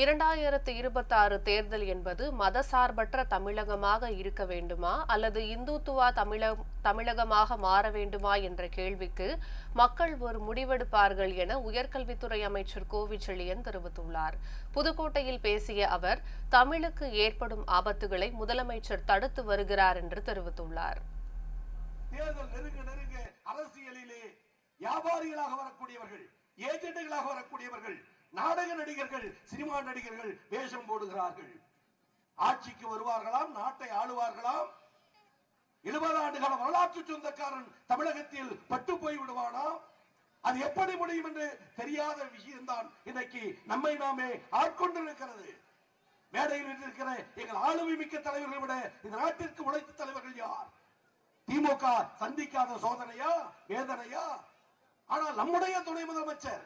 2026 தேர்தல் என்பது மதசார்பற்ற தமிழகமாக இருக்க வேண்டுமா அல்லது இந்துத்துவா தமிழகமாக மாற வேண்டுமா என்ற கேள்விக்கு மக்கள் ஒரு முடிவெடுப்பார்கள் என உயர்கல்வித்துறை அமைச்சர் கோவிச்செழியன் தெரிவித்துள்ளார். புதுக்கோட்டையில் பேசிய அவர், தமிழுக்கு ஏற்படும் ஆபத்துகளை முதலமைச்சர் தடுத்து வருகிறார் என்று தெரிவித்துள்ளார். தேர்தல் நெருங்க நெருங்க அரசியலிலே வியாபாரிகளாக வரக்கூடியவர்கள், ஏஜென்ட்களாக வரக்கூடியவர்கள், நாடக நடிகர்கள், சினிமா நடிகர்கள் வேஷம் போடுகிறார்கள். ஆட்சிக்கு வருவார்களாம், நாட்டை ஆளுவார்களாம். 70 ஆண்டுகால வரலாற்று சொந்தக்காரன் தமிழகத்தில் பட்டு போய் விடுவானா? அது எப்படி முடியும் என்று தெரியாத விஷயம்தான் இன்னைக்கு நம்மை நாமே ஆட்கொண்டிருக்கிறது. மேடையில் இருக்கிற எங்கள் ஆளுமை மிக்க தலைவர்களை விட இந்த நாட்டிற்கு உழைத்த தலைவர்கள் யார்? திமுக சந்திக்காத சோதனையா, வேதனையா? ஆனால் நம்முடைய துணை முதலமைச்சர்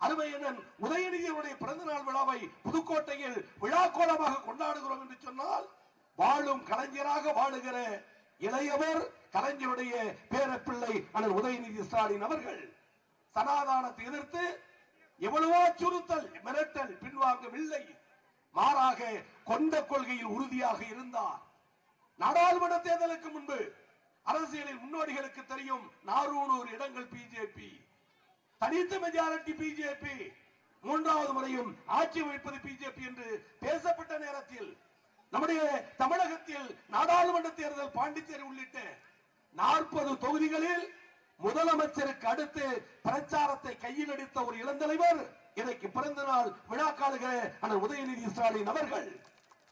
அருமையண்ணன் உதயநிதியுடைய பிறந்த நாள் விழாவை புதுக்கோட்டையில் விழா கோலமாக கொண்டாடுகிறோம் என்று சொன்னால், வாழும் கலைஞராக வாழுகிற இளையவர் கலைஞருடைய பேரப்பிள்ளை அண்ணன் உதயநிதி ஸ்டாலின் அவர்கள் சனாதானத்தை எதிர்த்து எவ்வளவோ அச்சுறுத்தல், மிரட்டல் பின்வாங்கவில்லை. மாறாக கொண்ட கொள்கையில் உறுதியாக இருந்தார். நாடாளுமன்ற தேர்தலுக்கு முன்பு அரசியலில் முன்னோடிகளுக்கு தெரியும், 400 இடங்கள் பிஜேபி, தனித்த மெஜாரிட்டி பிஜேபி, மூன்றாவது முறையும் ஆட்சி அமைப்பது பிஜேபி என்று பேசப்பட்ட நேரத்தில் நம்முடைய தமிழகத்தில் நாடாளுமன்ற தேர்தல், பாண்டிச்சேரி உள்ளிட்ட 40 தொகுதிகளில் முதலமைச்சருக்கு அடுத்து பிரச்சாரத்தை கையில் எடுத்த ஒரு இளந்தலைவர் இன்றைக்கு பிறந்த நாள் விழா காணுகிற அண்ணன் உதயநிதி ஸ்டாலின் அவர்கள்.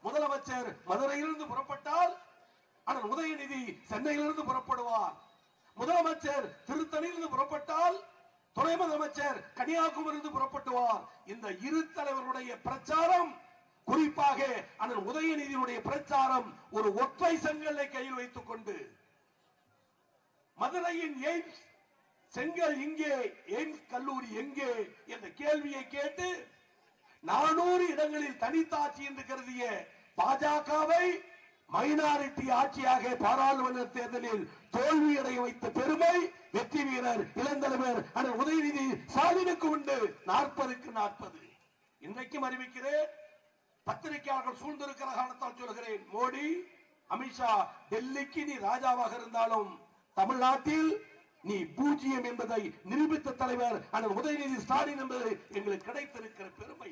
முதலமைச்சர் மதுரையிலிருந்து புறப்பட்டால் அண்ணன் உதயநிதி சென்னையிலிருந்து புறப்படுவார். முதலமைச்சர் திருத்தணியிலிருந்து புறப்பட்டால் துணை முதலமைச்சர் கன்னியாகுமரியிலிருந்து புறப்பட்டுவார். இந்த இரு தலைவர்களுடைய பிரச்சாரம், குறிப்பாக அண்ணன் உதயநிதியுடைய பிரச்சாரம், ஒரு ஒற்றை செங்கல்லை கையில் வைத்துக் கொண்டு மதுரையின் எய்ம்ஸ் செங்கல் இங்கே, எய்ம்ஸ் கல்லூரி எங்கே என்ற கேள்வியை கேட்டு 400 இடங்களில் தனித்தாட்சி என்று கருதிய பாஜகவை மைனாரிட்டி ஆட்சியாக பாராளுமன்ற தேர்தலில் தோல்வியடைய வைத்த பெருமை வெற்றி வீரர் இளந்தலைவர் அண்ணன் உதயநிதி ஸ்டாலினுக்கு உண்டு. 40க்கு 40. இன்றைக்கும் அறிவிக்கிறேன், பத்திரிகையாளர்கள் சூழ்ந்திருக்கிற காரணத்தால் சொல்கிறேன், மோடி, அமித்ஷா டெல்லிக்கு நீ ராஜாவாக இருந்தாலும் தமிழ்நாட்டில் நீ பூஜ்ஜியம் என்பதை நிரூபித்த தலைவர் அண்ணன் உதயநிதி ஸ்டாலின் என்பது எங்களுக்கு கிடைத்திருக்கிற பெருமை.